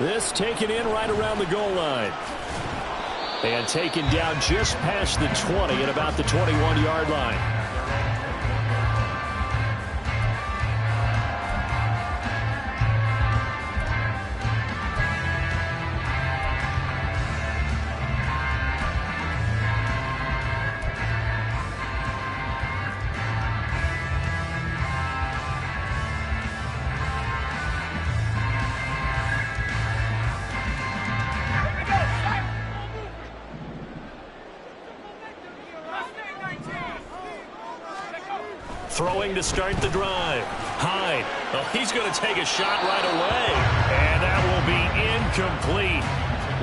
This taken in right around the goal line. And taken down just past the 20 at about the 21-yard line. Throwing to start the drive. Hyde. Well, he's going to take a shot right away. And that will be incomplete.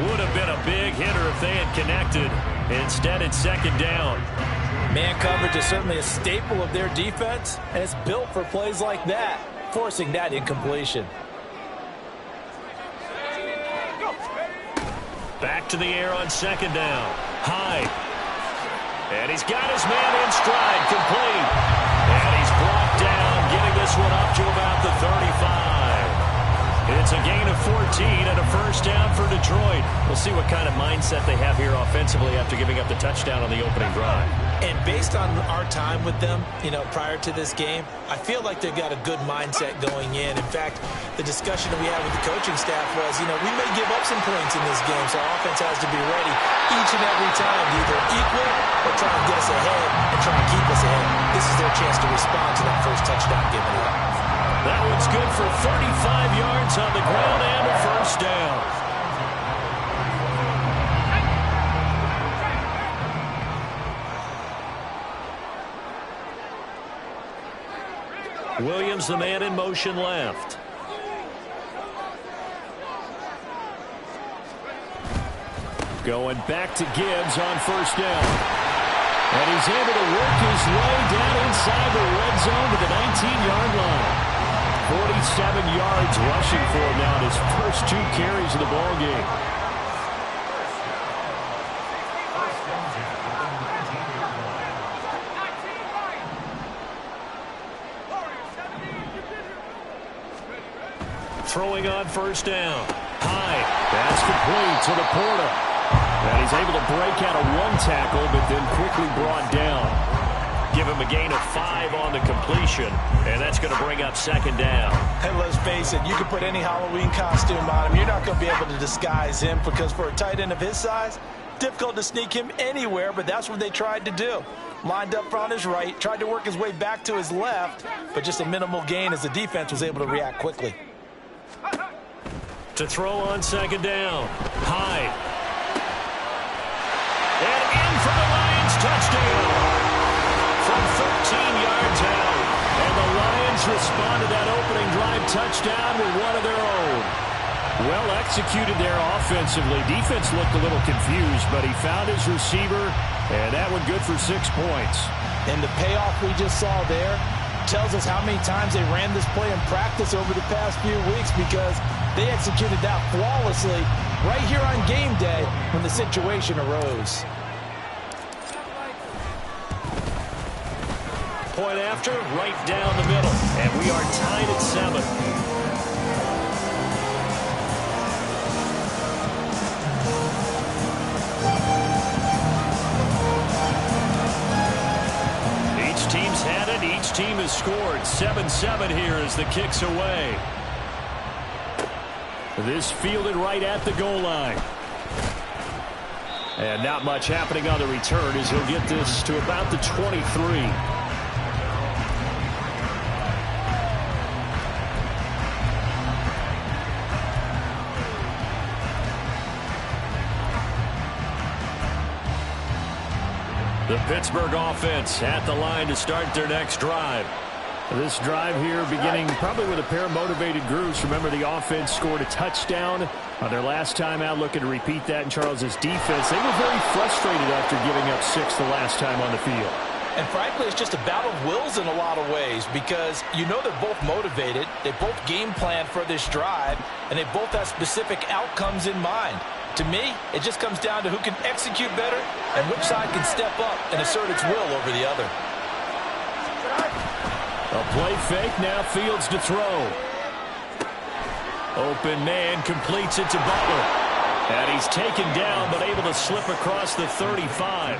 Would have been a big hitter if they had connected. Instead, it's second down. Man coverage is certainly a staple of their defense, and it's built for plays like that, forcing that incompletion. Back to the air on second down. Hyde. And he's got his man in stride, complete. And he's brought down, getting this one up to about the 35. It's a gain of 14 and a first down for Detroit. We'll see what kind of mindset they have here offensively after giving up the touchdown on the opening drive. And based on our time with them, prior to this game, I feel like they've got a good mindset going in. In fact, the discussion that we had with the coaching staff was, we may give up some points in this game, so our offense has to be ready each and every time to either equal or try and get us ahead and try and keep us ahead. This is their chance to respond to that first touchdown given up. That one's good for 35 yards on the ground and a first down. Williams, the man in motion left. Going back to Gibbs on first down. And he's able to work his way down inside the red zone to the 19-yard line. 47 yards rushing for him now in his first 2 carries of the ball game. Throwing on first down. High. That's complete to the Porter. And he's able to break out of 1 tackle, but then quickly brought down. Give him a gain of 5 on the completion, and that's going to bring up second down. And let's face it, you can put any Halloween costume on him. You're not going to be able to disguise him because for a tight end of his size, difficult to sneak him anywhere, but that's what they tried to do. Lined up on his right, tried to work his way back to his left, but just a minimal gain as the defense was able to react quickly. To throw on second down. Hyde. And in for the Lions touchdown. From 13 yards out. And the Lions respond to that opening drive touchdown with one of their own. Well executed there offensively. Defense looked a little confused, but he found his receiver, and that one good for 6 points. And the payoff we just saw there tells us how many times they ran this play in practice over the past few weeks, because they executed that flawlessly right here on game day when the situation arose. Point after, right down the middle, and we are tied at 7. Each team's had it, each team has scored. 7-7 here as the kick's away. This fielded right at the goal line. And not much happening on the return as he'll get this to about the 23. The Pittsburgh offense at the line to start their next drive. This drive here beginning probably with a pair of motivated groups. Remember, the offense scored a touchdown on their last time out, looking to repeat that in Charles's defense. They were very frustrated after giving up 6 the last time on the field. And frankly, it's just a battle of wills in a lot of ways, because they're both motivated, they both game plan for this drive, and they both have specific outcomes in mind. To me, it just comes down to who can execute better and which side can step up and assert its will over the other. A play fake, now Fields to throw. Open man completes it to Butler. And he's taken down but able to slip across the 35.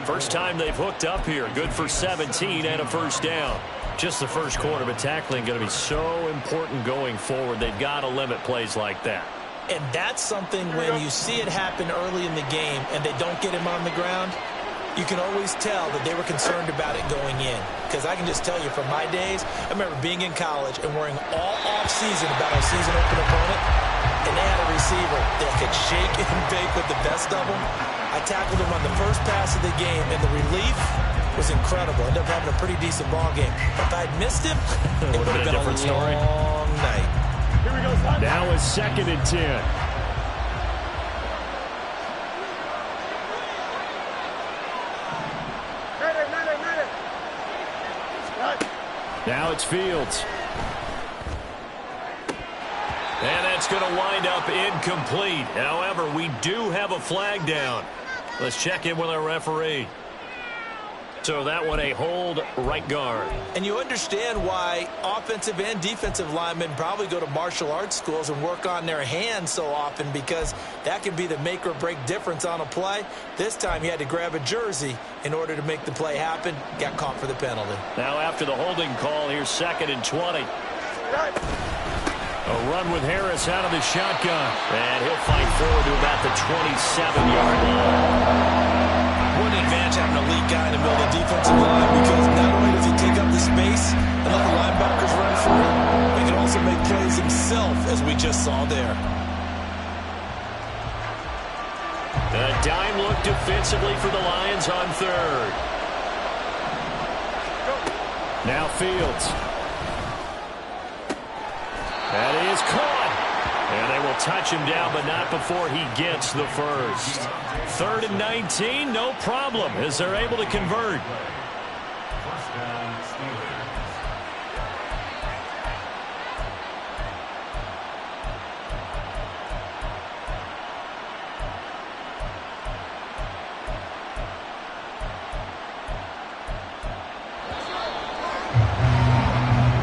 First time they've hooked up here. Good for 17 and a first down. Just the first quarter, but tackling going to be so important going forward. They've got to limit plays like that. And that's something when you see it happen early in the game and they don't get him on the ground, you can always tell that they were concerned about it going in. Because I can just tell you from my days, I remember being in college and worrying all off-season about our season open opponent, and they had a receiver that could shake and bake with the best of them. I tackled him on the first pass of the game, and the relief was incredible. Ended up having a pretty decent ball game. If I'd missed him, it would have been a different story. Long night. Here we go. Now is 2nd and 10. Now it's Fields. And that's going to wind up incomplete. However, we do have a flag down. Let's check in with our referee. So that one a hold right guard. And you understand why offensive and defensive linemen probably go to martial arts schools and work on their hands so often, because that can be the make or break difference on a play. This time he had to grab a jersey in order to make the play happen. Got caught for the penalty. Now after the holding call, here's 2nd and 20. A run with Harris out of the shotgun. And he'll fight forward to about the 27-yard line. What an advantage having an elite guy in the middle of the defensive line, because not only does he take up the space and let the linebackers run through, he can also make plays himself, as we just saw there. A dime look defensively for the Lions on 3rd. Now Fields. That is caught. And they will touch him down, but not before he gets the first. 3rd and 19, no problem, as they're able to convert.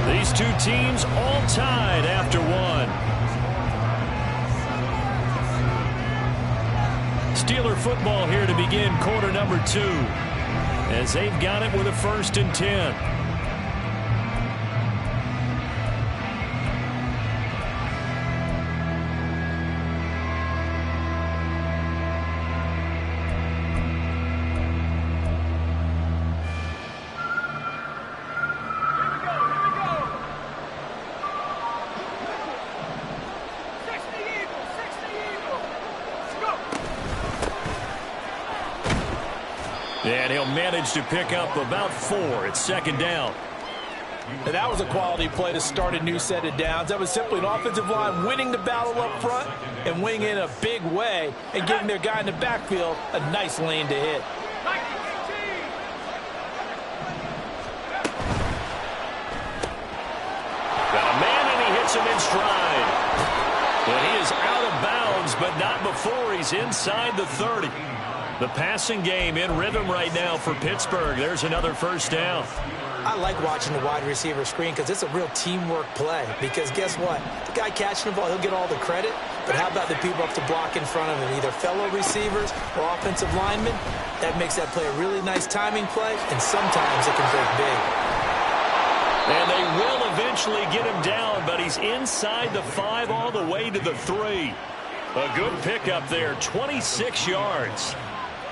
These two teams all tied after one. Steeler football here to begin quarter number 2, as they've got it with a 1st and 10. And he'll manage to pick up about 4. It's 2nd down. And that was a quality play to start a new set of downs. That was simply an offensive line winning the battle up front and winning in a big way and giving their guy in the backfield a nice lane to hit. Got a man, and he hits him in stride. And he is out of bounds, but not before he's inside the 30. The passing game in rhythm right now for Pittsburgh. There's another 1st down. I like watching the wide receiver screen because it's a real teamwork play. Because guess what? The guy catching the ball, he'll get all the credit. But how about the people up to block in front of him? Either fellow receivers or offensive linemen. That makes that play a really nice timing play, and sometimes it can break big. And they will eventually get him down, but he's inside the 5 all the way to the 3. A good pickup there, 26 yards.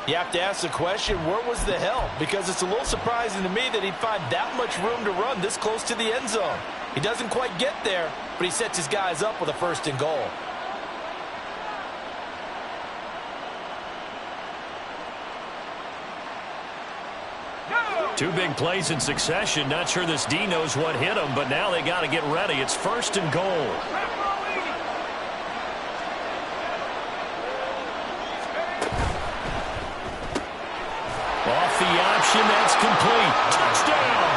You have to ask the question, where was the help? Because it's a little surprising to me that he'd find that much room to run this close to the end zone. He doesn't quite get there, but he sets his guys up with a 1st and goal. Two big plays in succession. Not sure this D knows what hit him, but now they got to get ready. It's 1st and goal. Off the option, that's complete. Touchdown!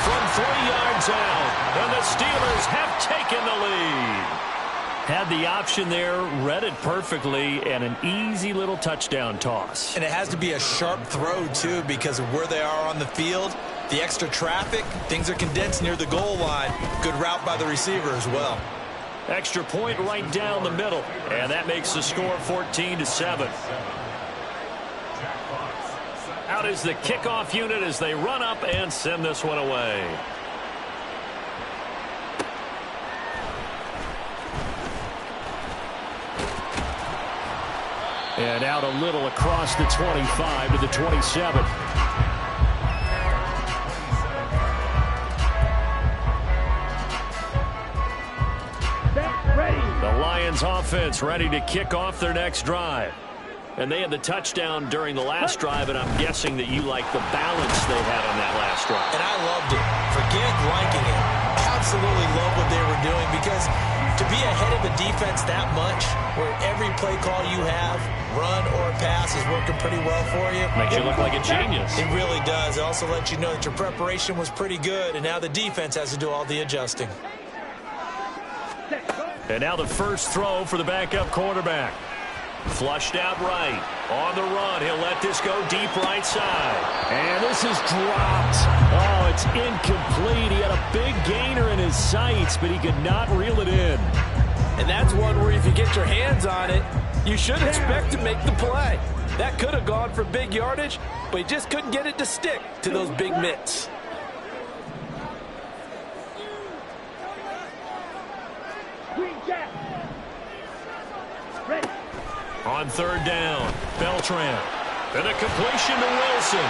From 3 yards out, and the Steelers have taken the lead. Had the option there, read it perfectly, and an easy little touchdown toss. And it has to be a sharp throw, too, because of where they are on the field. The extra traffic, things are condensed near the goal line. Good route by the receiver as well. Extra point right down the middle. And that makes the score 14-7. Out is the kickoff unit as they run up and send this one away. And out a little across the 25 to the 27. The Lions offense ready to kick off their next drive. And they had the touchdown during the last drive, and I'm guessing that you like the balance they had on that last drive. And I loved it. Forget liking it. Absolutely love what they were doing, because to be ahead of a defense that much, where every play call you have, run or pass, is working pretty well for you. Makes you look like a genius. It really does. It also lets you know that your preparation was pretty good, and now the defense has to do all the adjusting. And now the first throw for the backup quarterback. Flushed out right. On the run. He'll let this go deep right side. And this is dropped. Oh, it's incomplete. He had a big gainer in his sights, but he could not reel it in. And that's one where if you get your hands on it, you should expect to make the play. That could have gone for big yardage, but he just couldn't get it to stick to those big mitts. On third down, Beltran. And a completion to Wilson.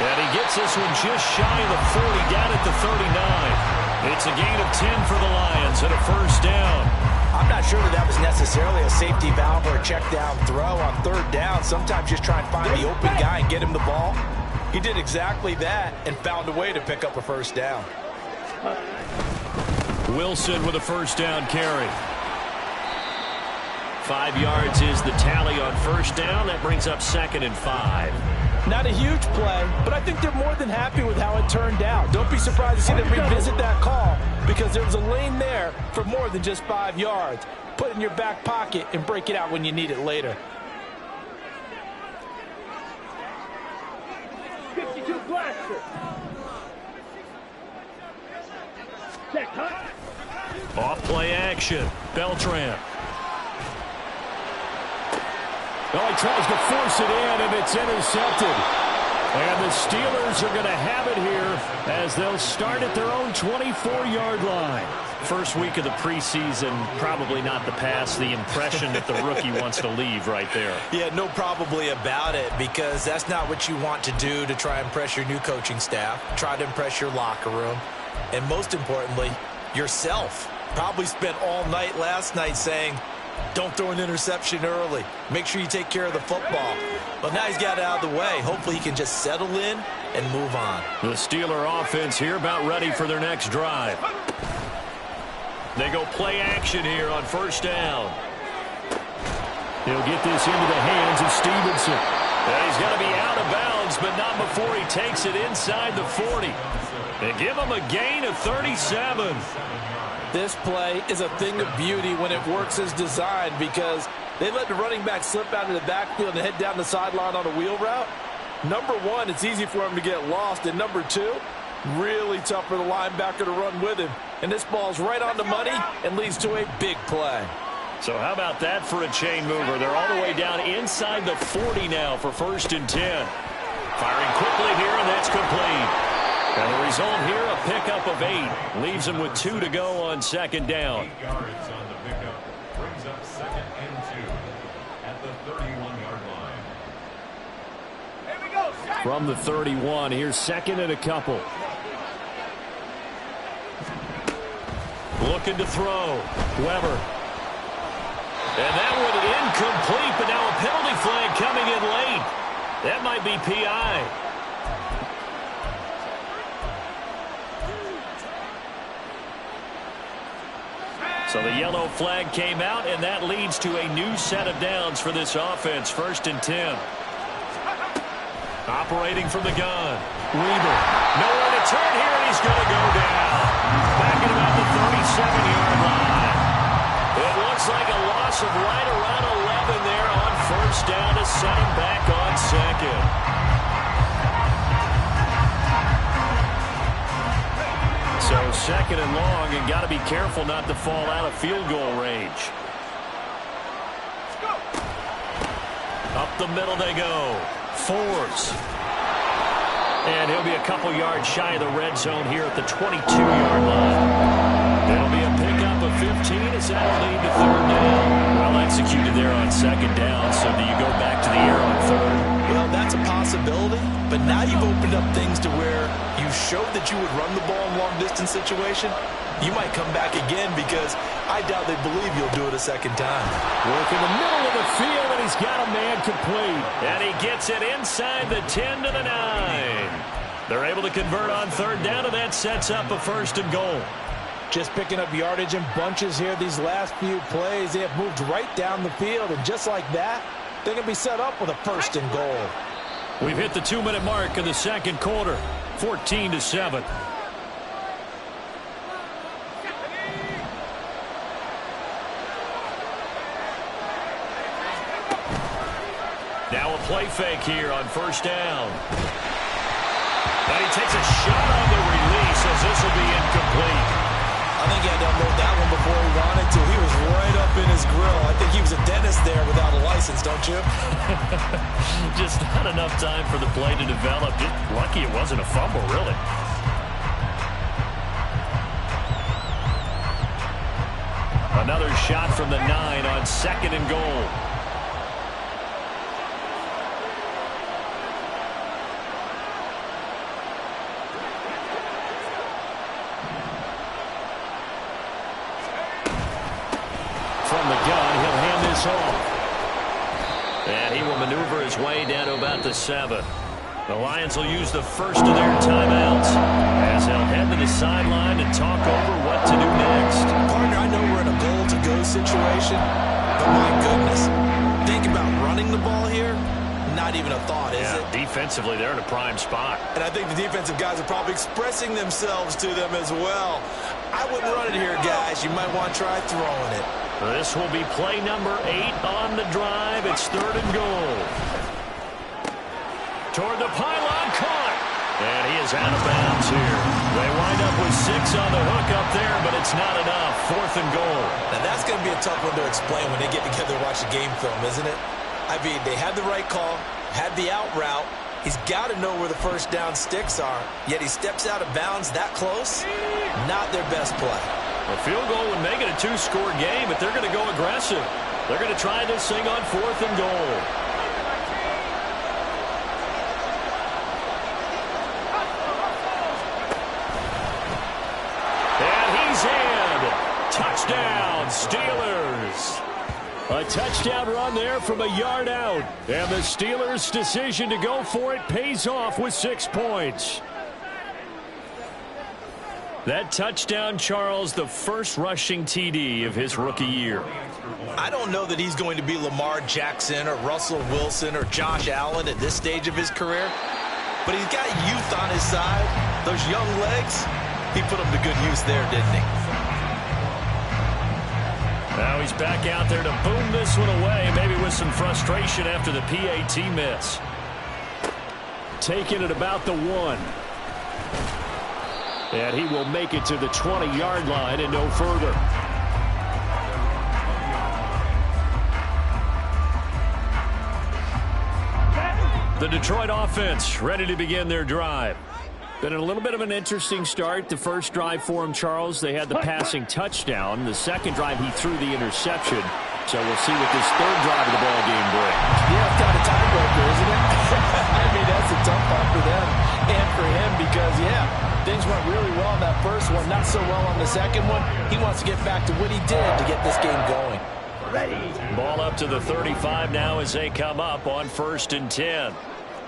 And he gets this one just shy of the 40, down at the 39. It's a gain of 10 for the Lions and a first down. I'm not sure that was necessarily a safety valve or a check down throw on third down. Sometimes just try and find the open guy and get him the ball. He did exactly that and found a way to pick up a first down. Wilson with a first down carry. 5 yards is the tally on first down. That brings up 2nd and 5. Not a huge play, but I think they're more than happy with how it turned out. Don't be surprised to see them revisit that call, because there was a lane there for more than just 5 yards. Put it in your back pocket and break it out when you need it later. 52 blaster. Off play action. Beltran. Well, he tries to force it in, and it's intercepted. And the Steelers are going to have it here as they'll start at their own 24-yard line. First week of the preseason, probably not the pass, the impression that the rookie wants to leave right there. Yeah, no probably about it, because that's not what you want to do to try and impress your new coaching staff, try to impress your locker room, and most importantly, yourself. Probably spent all night last night saying, don't throw an interception early. Make sure you take care of the football. But now he's got it out of the way. Hopefully he can just settle in and move on. The Steeler offense here about ready for their next drive. They go play action here on first down. He'll get this into the hands of Stevenson. And he's going to be out of bounds, but not before he takes it inside the 40. And give him a gain of 37. This play is a thing of beauty when it works as designed, because they let the running back slip out of the backfield and head down the sideline on a wheel route. Number one, it's easy for him to get lost. And number two, really tough for the linebacker to run with him. And this ball's right on the money and leads to a big play. So how about that for a chain mover? They're all the way down inside the 40 now for 1st and 10. Firing quickly here, and that's complete. And the result here, a pickup of 8. Leaves him with 2 to go on 2nd down. 8 yards on the pickup. Brings up 2nd and 2 at the 31-yard line. Here we go. From the 31, here's 2nd and a couple. Looking to throw. Weber. And that one incomplete, but now a penalty flag coming in late. That might be PI. So the yellow flag came out, and that leads to a new set of downs for this offense. 1st and 10. Operating from the gun. Weber. Nowhere to turn here, and he's going to go down. Back at about the 37-yard line. It looks like a loss of right around 11 there on 1st down to set him back on 2nd. So 2nd and long, and got to be careful not to fall out of field goal range. Up the middle they go. Forbes. And he'll be a couple yards shy of the red zone here at the 22-yard line. It'll be a pickup of 15 as that'll lead to third down. Well executed there on second down, so do you go back to the air on third? Well, that's a possibility, but now you've opened up things to where you showed that you would run the ball in long-distance situation. You might come back again because I doubt they believe you'll do it a second time. Work in the middle of the field, and he's got a man complete. And he gets it inside the 10 to the 9. They're able to convert on third down, and that sets up a first and goal. Just picking up yardage in bunches here these last few plays. They have moved right down the field, and just like that, they're going to be set up with a first and goal. We've hit the 2-minute mark of the second quarter, 14-7. Now a play fake here on first down. And he takes a shot on the release as this will be incomplete. I think he had to unload that one before he wanted to. He was right up in his grill. I think he was a dentist there without a license, don't you? Just not enough time for the play to develop. Just lucky it wasn't a fumble, really. Another shot from the 9 on second and goal. From the gun, he'll hand this off. And he will maneuver his way down to about the 7. The Lions will use the first of their timeouts as they'll head to the sideline and talk over what to do next. Partner, I know we're in a goal-to-go situation, but my goodness, think about running the ball here. Not even a thought, is it? Defensively, they're in a prime spot. And I think the defensive guys are probably expressing themselves to them as well. I wouldn't run it here, guys. You might want to try throwing it. This will be play number 8 on the drive. It's third and goal. Toward the pylon, caught. And he is out of bounds here. They wind up with 6 on the hook up there, but it's not enough. Fourth and goal. Now that's going to be a tough one to explain when they get together and watch the game film, isn't it? I mean, they had the right call, had the out route. He's got to know where the first down sticks are, yet he steps out of bounds that close. Not their best play. A field goal would make it a 2-score game, but they're going to go aggressive. They're going to try this thing on fourth and goal. And he's in. Touchdown, Steelers. A touchdown run there from a yard out. And the Steelers' decision to go for it pays off with 6 points. That touchdown, Charles, the first rushing TD of his rookie year. I don't know that he's going to be Lamar Jackson or Russell Wilson or Josh Allen at this stage of his career, but he's got youth on his side. Those young legs, he put them to good use there, didn't he? Now he's back out there to boom this one away, maybe with some frustration after the PAT miss. Taking it about the 1. And he will make it to the 20-yard line and no further. The Detroit offense ready to begin their drive. Been a little bit of an interesting start. The first drive for him, Charles, they had the passing touchdown. The second drive, he threw the interception. So we'll see what this third drive of the ball game brings. Yeah, it's kind of a tiebreaker, isn't it? I mean, that's a tough one for them and for him because, yeah, things went really well in that first one, not so well on the second one. He wants to get back to what he did to get this game going. Ready. Ball up to the 35 now as they come up on 1st and 10.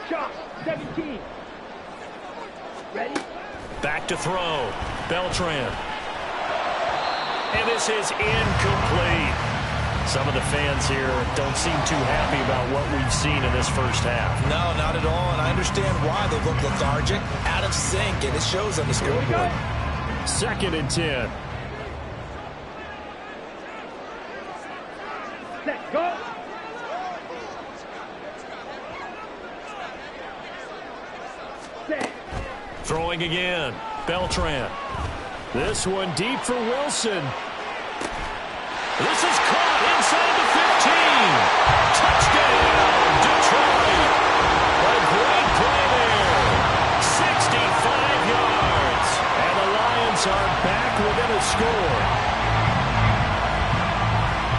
Shot. 17. Ready. Back to throw. Beltran. And this is incomplete. Some of the fans here don't seem too happy about what we've seen in this first half. No, not at all, and I understand why they look lethargic, out of sync, and it shows on the scoreboard. 2nd and 10. Set. Go. Set. Throwing again. Beltran. This one deep for Wilson. This is caught inside the 15. Touchdown, Detroit. A great play there. 65 yards. And the Lions are back within a score.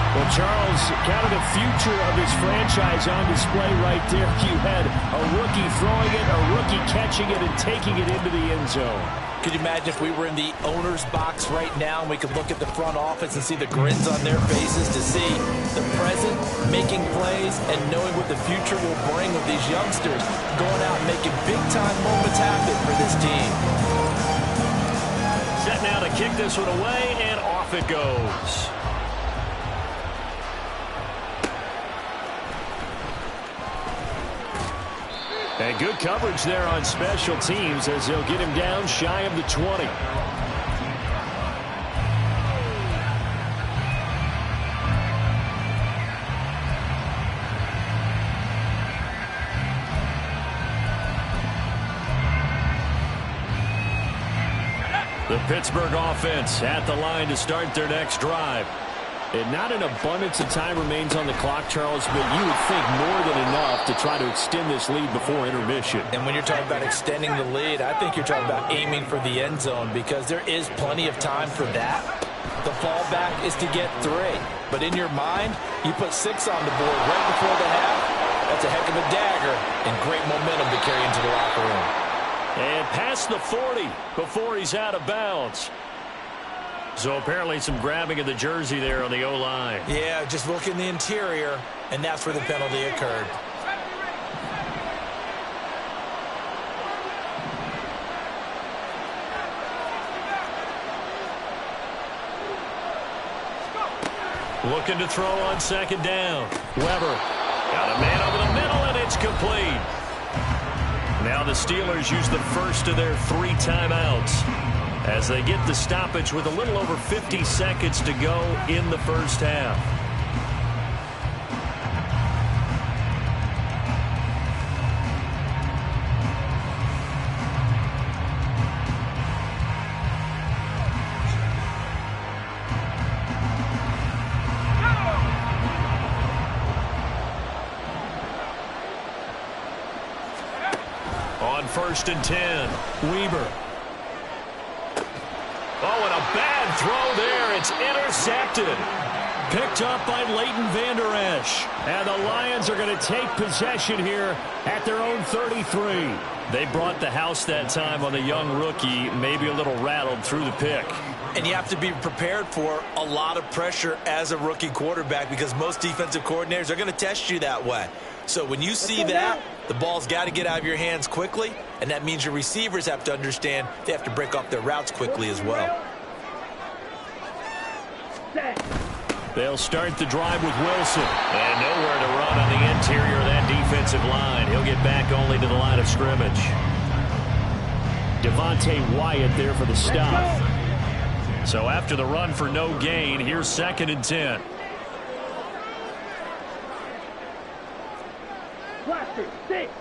Well, Charles, kind of the future of this franchise on display right there. You had a rookie throwing it, a rookie catching it, and taking it into the end zone. Could you imagine if we were in the owner's box right now and we could look at the front office and see the grins on their faces to see the present making plays and knowing what the future will bring with these youngsters going out and making big-time moments happen for this team. Set now to kick this one away, and off it goes. And good coverage there on special teams as they'll get him down shy of the 20. The Pittsburgh offense at the line to start their next drive. And not an abundance of time remains on the clock, Charles, but you would think more than enough to try to extend this lead before intermission. And when you're talking about extending the lead, I think you're talking about aiming for the end zone because there is plenty of time for that. The fallback is to get 3. But in your mind, you put 6 on the board right before the half. That's a heck of a dagger and great momentum to carry into the locker room. And past the 40 before he's out of bounds. So apparently some grabbing of the jersey there on the O-line. Yeah, just look in the interior, and that's where the penalty occurred. Looking to throw on second down. Weber got a man over the middle, and it's complete. Now the Steelers use the first of their 3 timeouts as they get the stoppage with a little over 50 seconds to go in the first half. On 1st and 10, Weber. Oh, and a bad throw there. It's intercepted. Picked up by Leighton Vander Esch. And the Lions are going to take possession here at their own 33. They brought the house that time on the young rookie, maybe a little rattled through the pick. And you have to be prepared for a lot of pressure as a rookie quarterback because most defensive coordinators are going to test you that way. So when you see that, the ball's got to get out of your hands quickly, and that means your receivers have to understand they have to break off their routes quickly as well. They'll start the drive with Wilson. And nowhere to run on the interior of that defensive line. He'll get back only to the line of scrimmage. Devontae Wyatt there for the stop. So after the run for no gain, here's 2nd and 10. Blaster, 6.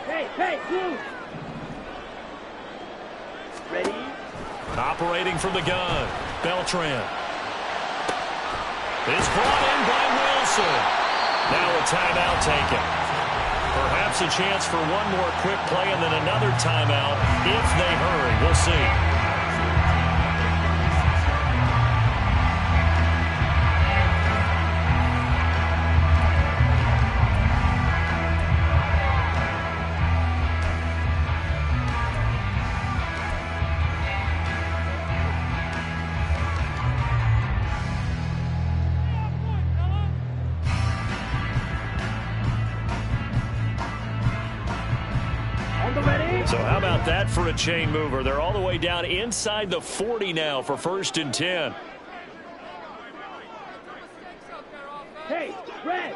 Hey, move. Ready? Operating from the gun, Beltran. Is brought in by Wilson. Now a timeout taken. Perhaps a chance for one more quick play and then another timeout if they hurry. We'll see. So how about that for a chain mover? They're all the way down inside the 40 now for 1st and 10. Hey, red.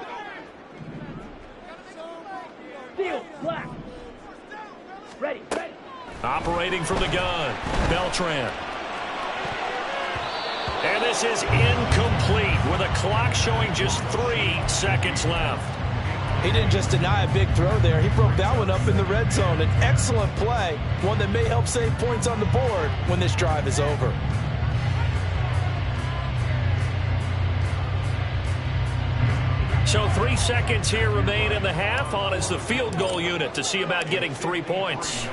Steel, black. Ready. Operating from the gun, Beltran. And this is incomplete with a clock showing just 3 seconds left. He didn't just deny a big throw there. He broke that one up in the red zone. An excellent play, one that may help save points on the board when this drive is over. So 3 seconds here remain in the half. On is the field goal unit to see about getting 3 points.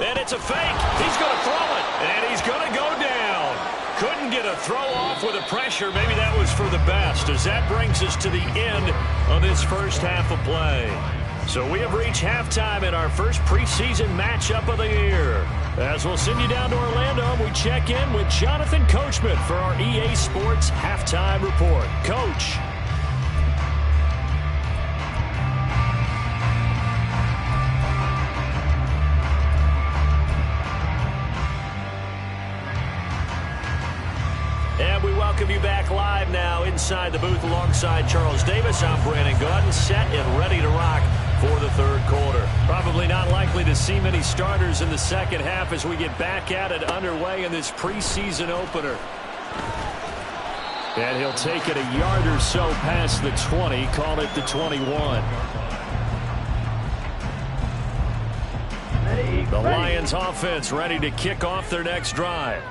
And it's a fake. He's going to throw it. And he's going to go down. Couldn't get a throw off with the pressure. Maybe that was for the best, as that brings us to the end of this first half of play. So we have reached halftime in our first preseason matchup of the year. As we'll send you down to Orlando, and we check in with Jonathan Coachman for our EA Sports Halftime Report. Coach. And we welcome you back live now inside the booth alongside Charles Davis. I'm Brandon Gaudin, set and ready to rock for the third quarter. Probably not likely to see many starters in the second half as we get back at it underway in this preseason opener. And he'll take it a yard or so past the 20, call it the 21. The Lions offense ready to kick off their next drive.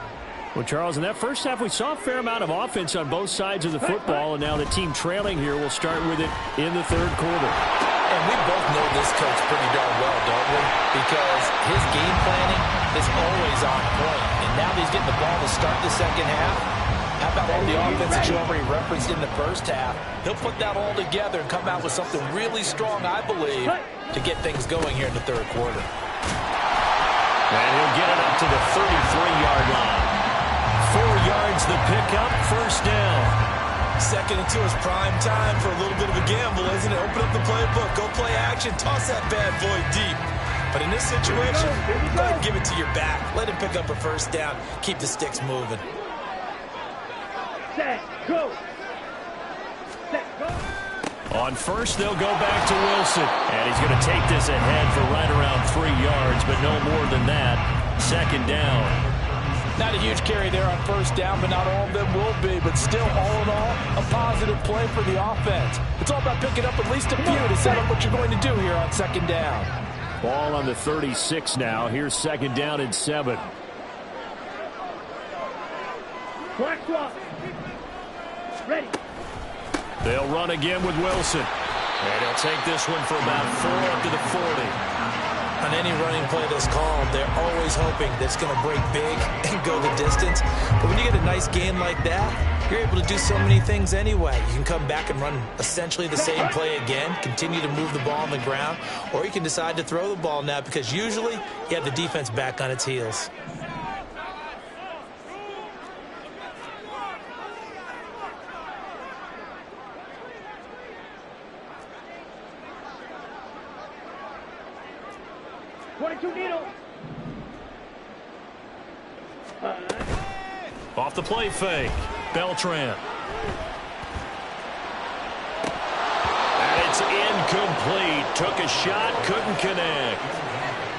Well, Charles, in that first half, we saw a fair amount of offense on both sides of the football, and now the team trailing here will start with it in the third quarter. And we both know this coach pretty darn well, don't we? Because his game planning is always on point. And now that he's getting the ball to start the second half, how about all the offense that you already referenced in the first half? He'll put that all together and come out with something really strong, I believe, to get things going here in the third quarter. And he'll get it up to the 33-yard line. 4 yards the pickup, first down. Second and 2 is prime time for a little bit of a gamble, isn't it? Open up the playbook, go play action, toss that bad boy deep. But in this situation, go ahead and give it to your back. Let him pick up a first down. Keep the sticks moving. Set, go. Set, go. On first, they'll go back to Wilson. And he's going to take this ahead for right around 3 yards, but no more than that. Second down. Not a huge carry there on first down, but not all of them will be. But still, all in all, a positive play for the offense. It's all about picking up at least a few to set up what you're going to do here on second down. Ball on the 36 now. Here's second down and 7. Black swap. Ready. They'll run again with Wilson. And he'll take this one for about 4 up to the 40. On any running play that's called, they're always hoping that it's going to break big and go the distance. But when you get a nice game like that, you're able to do so many things anyway. You can come back and run essentially the same play again, continue to move the ball on the ground, or you can decide to throw the ball now because usually you have the defense back on its heels. Off the play fake, Beltran. And it's incomplete. Took a shot, couldn't connect.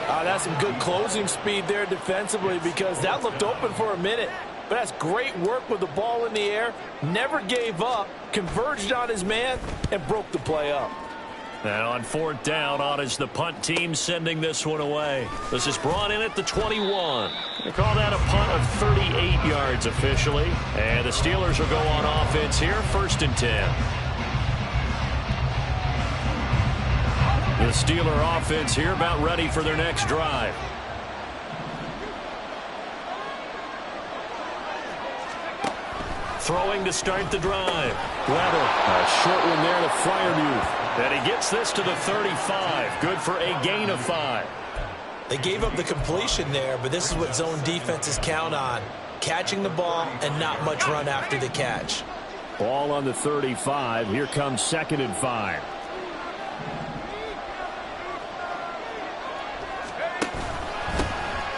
That's some good closing speed there defensively because that looked open for a minute. But that's great work with the ball in the air. Never gave up, converged on his man, and broke the play up. And on fourth down, on is the punt team sending this one away. This is brought in at the 21. They call that a punt of 38 yards officially. And the Steelers will go on offense here, first and 10. The Steeler offense here about ready for their next drive. Throwing to start the drive. Weber, a short one there to Freiermuth. And he gets this to the 35. Good for a gain of 5. They gave up the completion there, but this is what zone defenses count on. Catching the ball and not much run after the catch. Ball on the 35. Here comes second and 5.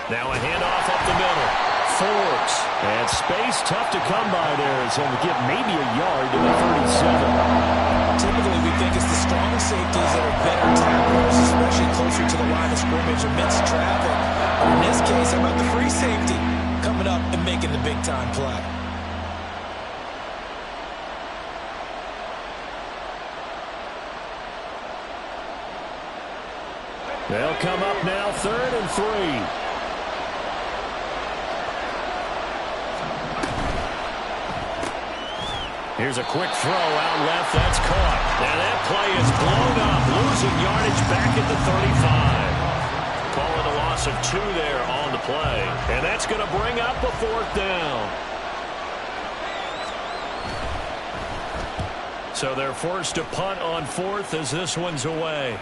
Now a handoff up the middle. Forbes. And space tough to come by there as he'll get maybe a yard to the 37. Typically, we think it's the strong safeties that are better tacklers, especially closer to the line of scrimmage amidst traffic. But in this case, how about the free safety coming up and making the big-time play? They'll come up now 3rd and 3. Here's a quick throw out left. That's caught. And that play is blown up. Losing yardage back at the 35. Calling a loss of 2 there on the play. And that's going to bring up a 4th down. So they're forced to punt on 4th as this one's away.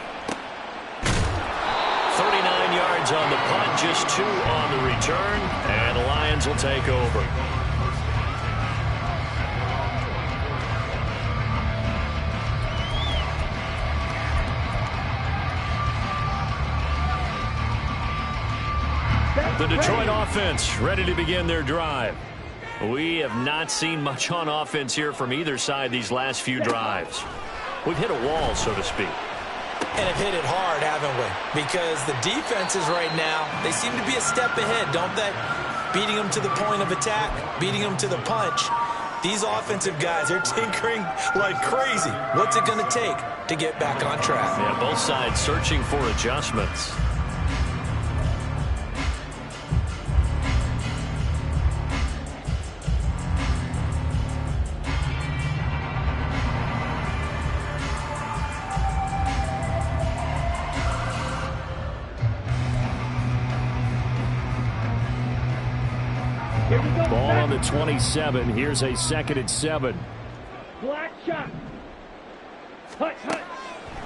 39 yards on the punt, just 2 on the return. And the Lions will take over. The Detroit offense ready to begin their drive. We have not seen much on offense here from either side these last few drives. We've hit a wall, so to speak. And have hit it hard, haven't we? Because the defenses right now, they seem to be a step ahead, don't they? Beating them to the point of attack, beating them to the punch. These offensive guys, they're tinkering like crazy. What's it going to take to get back on track? Yeah, both sides searching for adjustments. Ball on the 27. Here's a 2nd and 7. Black shot. Hut, hut.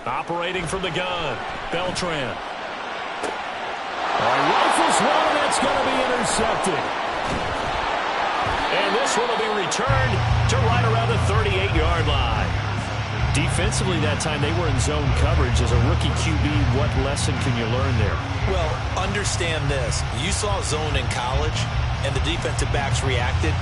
Operating from the gun. Beltran. Rifles one, and that's going to be intercepted. And this one will be returned to right around the 38-yard line. Defensively that time, they were in zone coverage. As a rookie QB, what lesson can you learn there? Well, understand this. You saw zone in college, and the defensive backs reacted,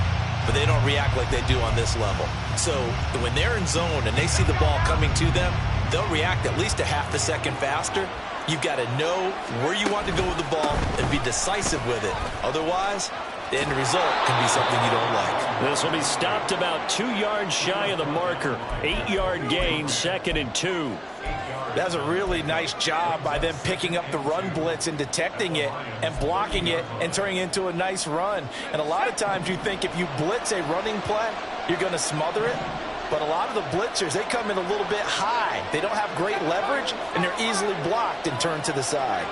but they don't react like they do on this level. So when they're in zone and they see the ball coming to them, they'll react at least a half a second faster. You've got to know where you want to go with the ball and be decisive with it. Otherwise, the end result can be something you don't like. This will be stopped about 2 yards shy of the marker. 8-yard gain, 2nd and 2. That's a really nice job by them picking up the run blitz and detecting it and blocking it and turning it into a nice run. And a lot of times you think if you blitz a running play, you're going to smother it. But a lot of the blitzers, they come in a little bit high. They don't have great leverage, and they're easily blocked and turned to the side.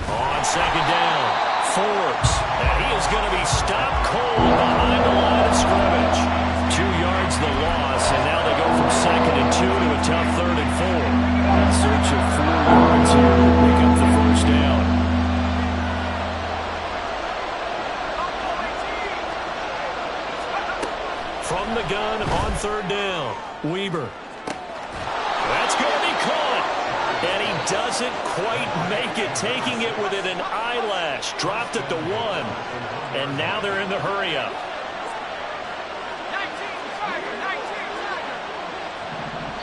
On 2nd down, Forbes. And he is going to be stopped cold behind the line of scrimmage. 2 yards the loss, and now they go from 2nd and 2 to a tough 3rd and 4. In search of 4 yards here to pick up the 1st down. From the gun on 3rd down, Weber. That's going to be caught. And he doesn't quite make it, taking it within an eyelash. Dropped at the 1. And now they're in the hurry-up.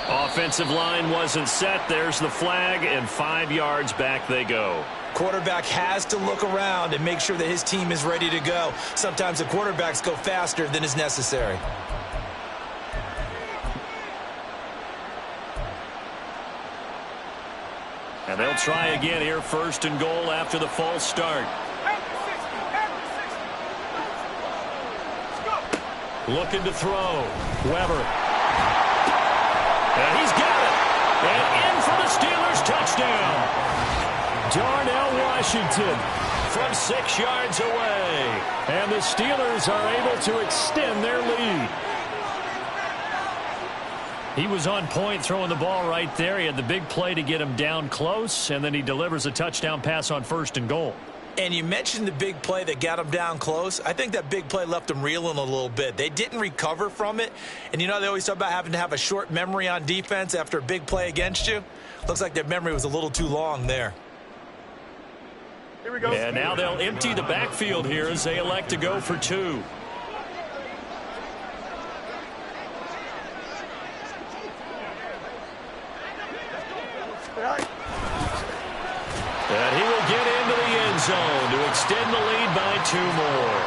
Offensive line wasn't set. There's the flag, and 5 yards back they go. Quarterback has to look around and make sure that his team is ready to go. Sometimes the quarterbacks go faster than is necessary. And they'll try again here, 1st and goal after the false start. Looking to throw. Weber. And he's got it. And in for the Steelers, touchdown. Darnell Washington from 6 yards away. And the Steelers are able to extend their lead. He was on point throwing the ball right there. He had the big play to get him down close, and then he delivers a touchdown pass on 1st and goal. And you mentioned the big play that got him down close. I think that big play left him reeling a little bit. They didn't recover from it. And you know they always talk about having to have a short memory on defense after a big play against you. Looks like their memory was a little too long there. Here we go. And now they'll empty the backfield here as they elect to go for 2. And he will get into the end zone to extend the lead by 2 more.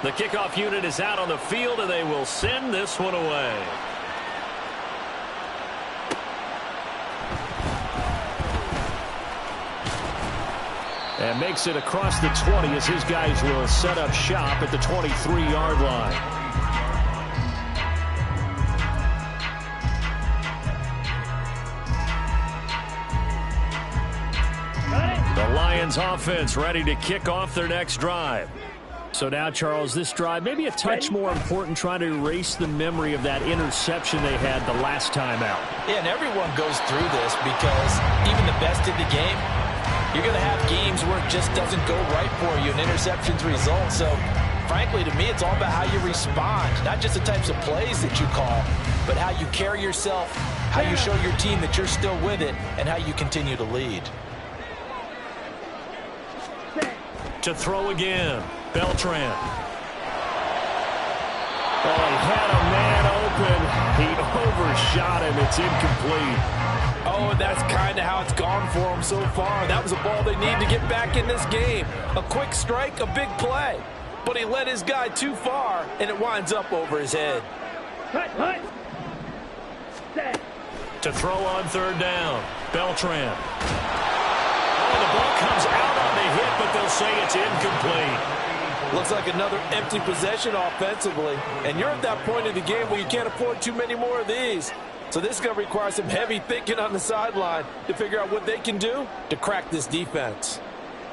The kickoff unit is out on the field, and they will send this one away. And makes it across the 20 as his guys will set up shop at the 23-yard line. The Lions offense ready to kick off their next drive. So now, Charles, this drive maybe a touch more important, trying to erase the memory of that interception they had the last time out. Yeah, and everyone goes through this because even the best in the game, you're going to have games where it just doesn't go right for you, and interceptions result. So, frankly, to me, it's all about how you respond, not just the types of plays that you call, but how you carry yourself, how you show your team that you're still with it, and how you continue to lead. To throw again, Beltran. Oh, he had a man open. He overshot him. It's incomplete. Oh, and that's kind of how it's gone for them so far. That was a ball they need to get back in this game. A quick strike, a big play. But he led his guy too far, and it winds up over his head. Hut. Set. To throw on third down, Beltran. Oh, the ball comes out on the hit, but they'll say it's incomplete. Looks like another empty possession offensively. And you're at that point in the game where you can't afford too many more of these. So this is going to require some heavy thinking on the sideline to figure out what they can do to crack this defense.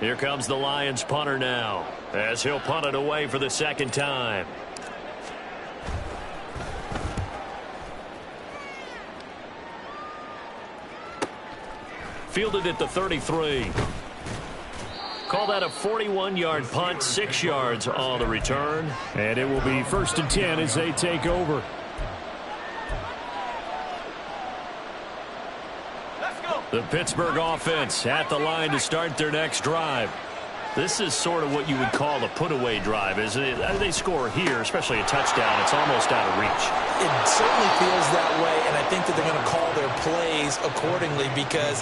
Here comes the Lions punter now, as he'll punt it away for the second time. Fielded at the 33. Call that a 41-yard punt, 6 yards on the return. And it will be 1st and 10 as they take over. The Pittsburgh offense at the line to start their next drive. This is sort of what you would call a put-away drive, isn't it? They score here, especially a touchdown. It's almost out of reach. It certainly feels that way, and I think that they're going to call their plays accordingly because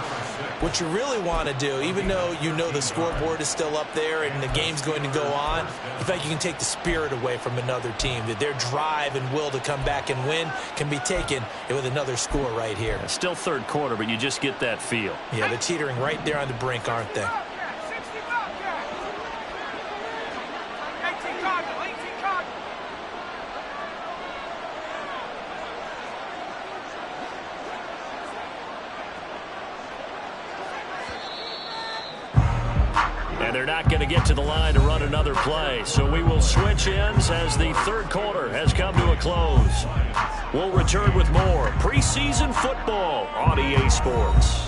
what you really want to do, even though you know the scoreboard is still up there and the game's going to go on, in fact, you can take the spirit away from another team, that their drive and will to come back and win can be taken with another score right here. It's still third quarter, but you just get that feel. Yeah, they're teetering right there on the brink, aren't they? And they're not going to get to the line to run another play. So we will switch ends as the third quarter has come to a close. We'll return with more preseason football on EA Sports.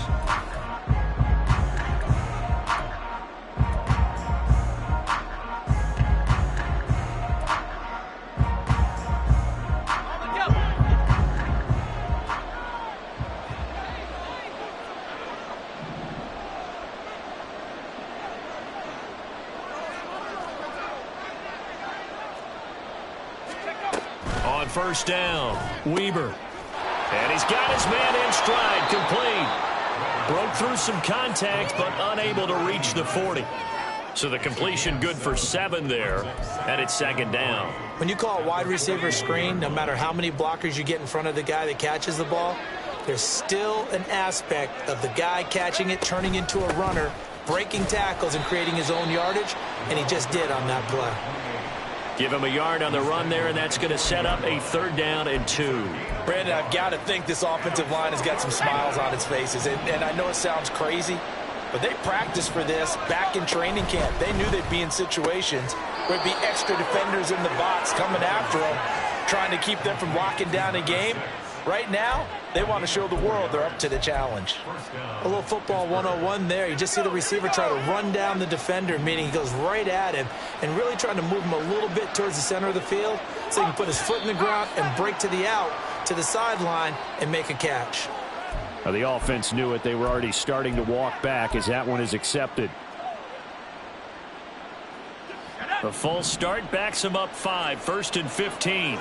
On first down, Weber. And he's got his man in stride, complete. Broke through some contact, but unable to reach the 40. So the completion good for 7 there, and it's second down. When you call a wide receiver screen, no matter how many blockers you get in front of the guy that catches the ball, there's still an aspect of the guy catching it, turning into a runner, breaking tackles and creating his own yardage, and he just did on that play. Give him a yard on the run there, and that's going to set up a 3rd down and 2. Brandon, I've got to think this offensive line has got some smiles on its faces. And I know it sounds crazy, but they practiced for this back in training camp. They knew they'd be in situations where there'd be extra defenders in the box coming after them, trying to keep them from locking down a game. Right now, they want to show the world they're up to the challenge. A little football 101 there. You just see the receiver try to run down the defender, meaning he goes right at him and really trying to move him a little bit towards the center of the field so he can put his foot in the ground and break to the out, to the sideline, and make a catch. Now the offense knew it. They were already starting to walk back as that one is accepted. The full start backs him up 5, 1st and 15.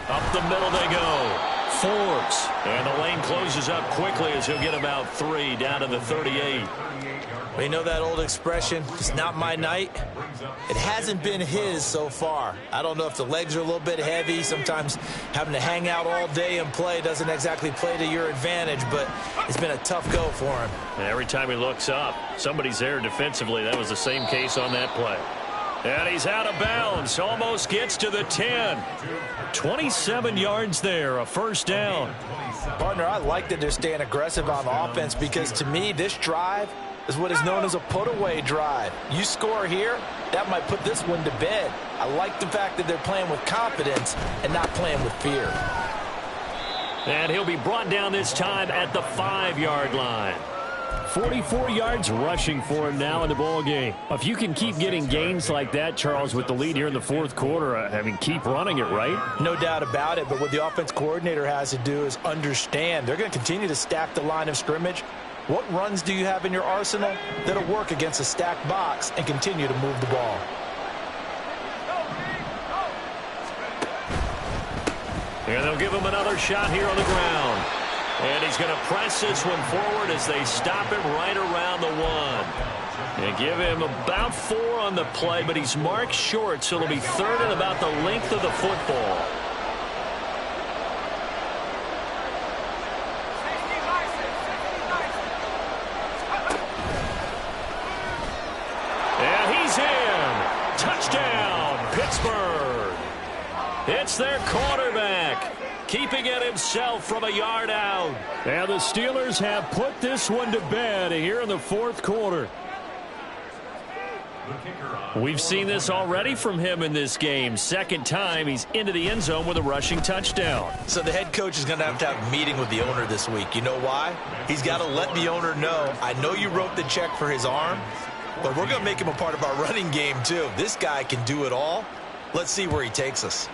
Up the middle they go. Forbes And the lane closes up quickly as he'll get about 3 down to the 38. Well, you know that old expression, it's not my night? It hasn't been his so far. I don't know if the legs are a little bit heavy. Sometimes having to hang out all day and play doesn't exactly play to your advantage, but it's been a tough go for him. And every time he looks up, somebody's there defensively. That was the same case on that play. And he's out of bounds. Almost gets to the 10. 27 yards there, a first down. Partner, I like that they're staying aggressive on offense because to me, this drive is what is known as a put-away drive. You score here, that might put this one to bed. I like the fact that they're playing with confidence and not playing with fear. And he'll be brought down this time at the 5-yard line. 44 yards rushing for him now in the ball game. If you can keep getting gains like that, Charles, with the lead here in the fourth quarter, I mean, keep running it, right? No doubt about it, but what the offense coordinator has to do is understand they're going to continue to stack the line of scrimmage. What runs do you have in your arsenal that'll work against a stacked box and continue to move the ball? And they'll give him another shot here on the ground. And he's going to press this one forward as they stop him right around the 1. And give him about 4 on the play, but he's marked short, so it'll be 3rd and about the length of the football. And he's in. Touchdown, Pittsburgh. It's their quarterback, keeping it himself from a yard out. And the Steelers have put this one to bed here in the fourth quarter. We've seen this already from him in this game. Second time he's into the end zone with a rushing touchdown. So the head coach is going to have a meeting with the owner this week. You know why? He's got to let the owner know, I know you wrote the check for his arm, but we're going to make him a part of our running game too. This guy can do it all. Let's see where he takes us.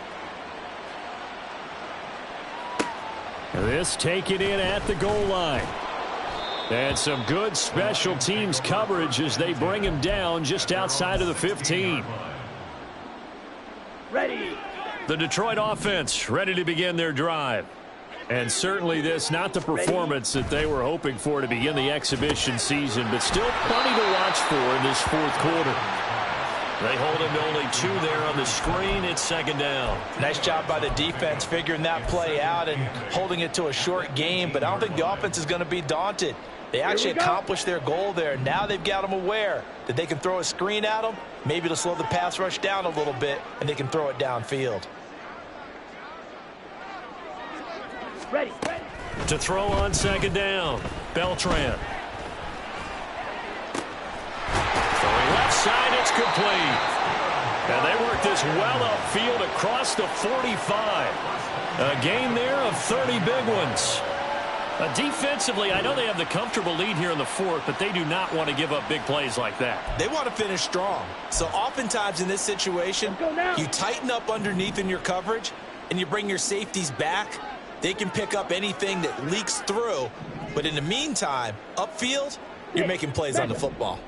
This taken in at the goal line. And some good special teams coverage as they bring him down just outside of the 15. Ready. The Detroit offense ready to begin their drive. And certainly this not the performance that they were hoping for to begin the exhibition season, but still plenty to watch for in this fourth quarter. They hold him to only 2 there on the screen. It's second down. Nice job by the defense figuring that play out and holding it to a short game, but I don't think the offense is going to be daunted. They actually accomplished their goal there. Now they've got them aware that they can throw a screen at them, maybe to slow the pass rush down a little bit, and they can throw it downfield. Ready. To throw on second down, Beltran. Throwing left side, it's complete. And they work this well upfield across the 45. A gain there of 30 big ones. Defensively, I know they have the comfortable lead here in the fourth, but they do not want to give up big plays like that. They want to finish strong. So oftentimes in this situation, you tighten up underneath in your coverage, and you bring your safeties back. They can pick up anything that leaks through. But in the meantime, upfield, you're making plays on the football.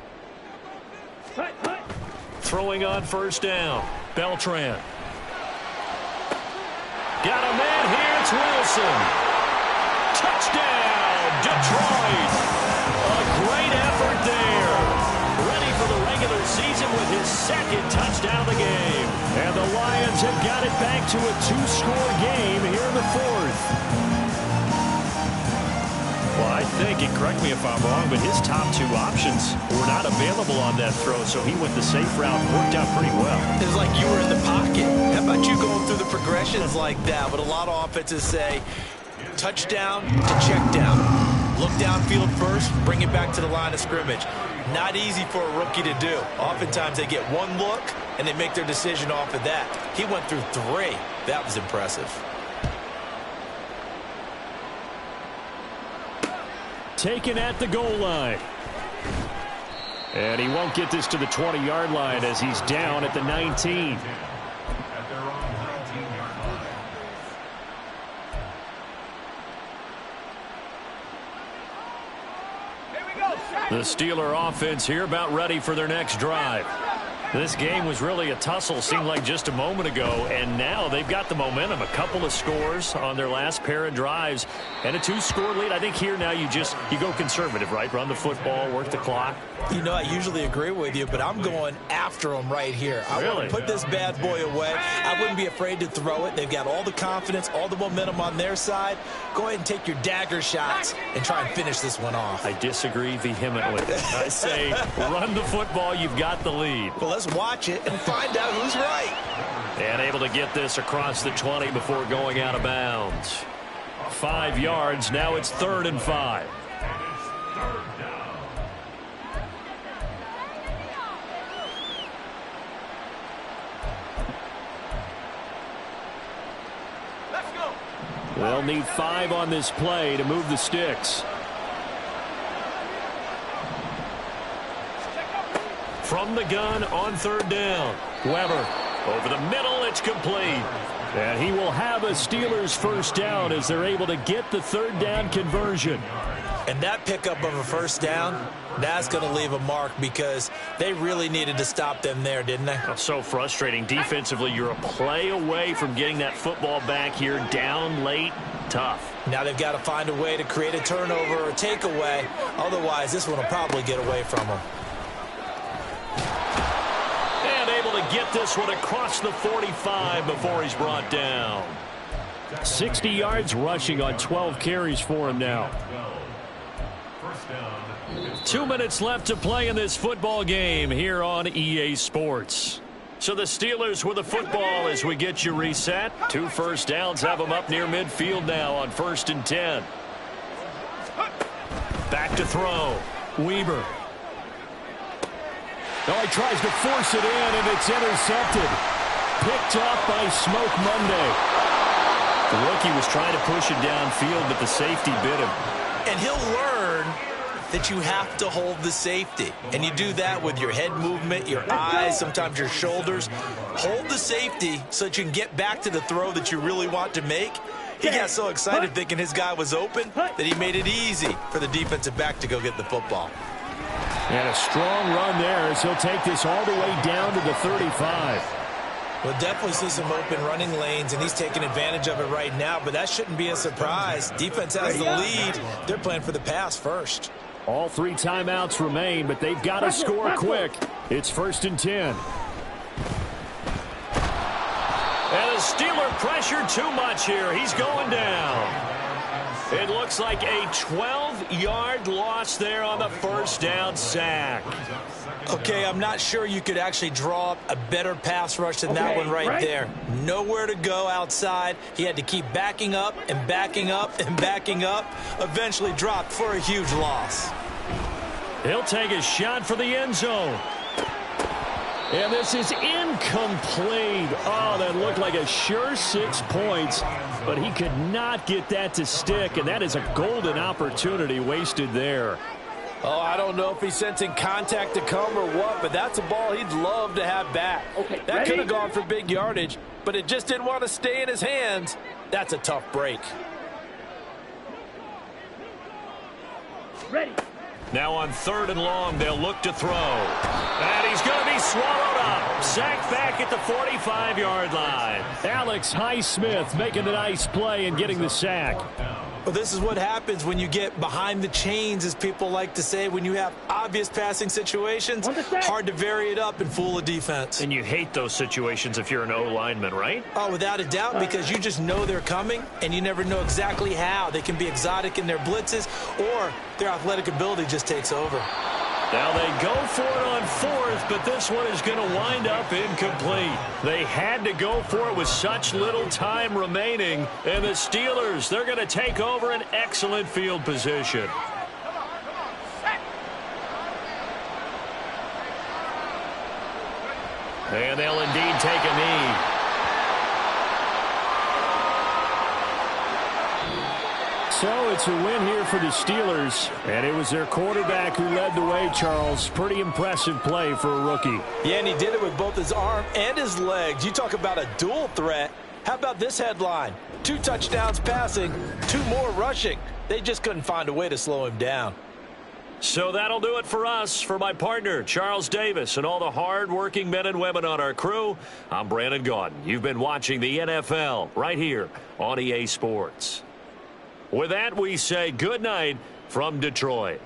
Throwing on first down, Beltran. Got a man here, it's Wilson. Touchdown, Detroit. A great effort there. Ready for the regular season with his second touchdown of the game. And the Lions have got it back to a 2-score game here in the fourth. Well, I think, and correct me if I'm wrong, but his top 2 options were not available on that throw, so he went the safe route and worked out pretty well. It was like you were in the pocket. How about you going through the progressions like that? But a lot of offenses say, touchdown to check down. Look downfield first, bring it back to the line of scrimmage. Not easy for a rookie to do. Oftentimes they get one look and they make their decision off of that. He went through 3. That was impressive. Taken at the goal line. And he won't get this to the 20-yard line as he's down at the 19. The Steeler offense here about ready for their next drive. This game was really a tussle, seemed like just a moment ago, and now they've got the momentum. A couple of scores on their last pair of drives and a 2-score lead. I think here now you go conservative, right? Run the football, work the clock. You know, I usually agree with you, but I'm going after them right here. I want to put this bad boy away. I wouldn't be afraid to throw it. They've got all the confidence, all the momentum on their side. Go ahead and take your dagger shots and try and finish this one off. I disagree vehemently. I say run the football. You've got the lead. Well, let's watch it and find out who's right. And able to get this across the 20 before going out of bounds. 5 yards. Now it's 3rd and 5. They'll need 5 on this play to move the sticks. From the gun on 3rd down. Weber over the middle. It's complete. And he will have a Steelers first down as they're able to get the 3rd down conversion. And that pickup of a first down, that's going to leave a mark because they really needed to stop them there, didn't they? Oh, so frustrating. Defensively, you're a play away from getting that football back here. Down late, tough. Now they've got to find a way to create a turnover or a takeaway. Otherwise, this one will probably get away from them. And able to get this one across the 45 before he's brought down. 60 yards rushing on 12 carries for him now. 2 minutes left to play in this football game here on EA Sports. So the Steelers with the football as we get you reset. 2 first downs have them up near midfield now on 1st and 10. Back to throw. Weber. Oh, he tries to force it in, and it's intercepted. Picked off by Smoke Monday. The rookie was trying to push it downfield, but the safety bit him. And he'll learn that you have to hold the safety. And you do that with your head movement, your eyes, sometimes your shoulders. Hold the safety so that you can get back to the throw that you really want to make. He got so excited thinking his guy was open that he made it easy for the defensive back to go get the football. And a strong run there as he'll take this all the way down to the 35. We'll definitely see some open running lanes, and he's taking advantage of it right now, but that shouldn't be a surprise. Defense has the lead. They're playing for the pass first. All 3 timeouts remain, but they've got to score quick. It's 1st and 10. And the Steeler pressure too much here. He's going down. It looks like a 12-yard loss there on the first down sack. Okay, I'm not sure you could actually draw up a better pass rush than that one right there. Nowhere to go outside. He had to keep backing up and backing up and backing up. Eventually dropped for a huge loss. He'll take a shot for the end zone. And this is incomplete. Oh, that looked like a sure 6 points, but he could not get that to stick, and that is a golden opportunity wasted there. Oh, I don't know if he's sensing contact to come or what, but that's a ball he'd love to have back. That could have gone for big yardage, but it just didn't want to stay in his hands. That's a tough break. Ready. Now on 3rd and long, they'll look to throw. And he's going to be swallowed up. Sacked back at the 45-yard line. Alex Highsmith making a nice play and getting the sack. Well, this is what happens when you get behind the chains, as people like to say. When you have obvious passing situations, hard to vary it up and fool a defense. And you hate those situations if you're an O-lineman, right? Oh, without a doubt, because you just know they're coming, and you never know exactly how. They can be exotic in their blitzes, or their athletic ability just takes over. Now they go for it on 4th, but this one is going to wind up incomplete. They had to go for it with such little time remaining. And the Steelers, they're going to take over an excellent field position. And they'll indeed take a knee. So it's a win here for the Steelers, and it was their quarterback who led the way, Charles. Pretty impressive play for a rookie. Yeah, and he did it with both his arm and his legs. You talk about a dual threat. How about this headline? 2 touchdowns passing, 2 more rushing. They just couldn't find a way to slow him down. So that'll do it for us. For my partner, Charles Davis, and all the hard-working men and women on our crew, I'm Brandon Gaudin. You've been watching the NFL right here on EA Sports. With that, we say good night from Detroit.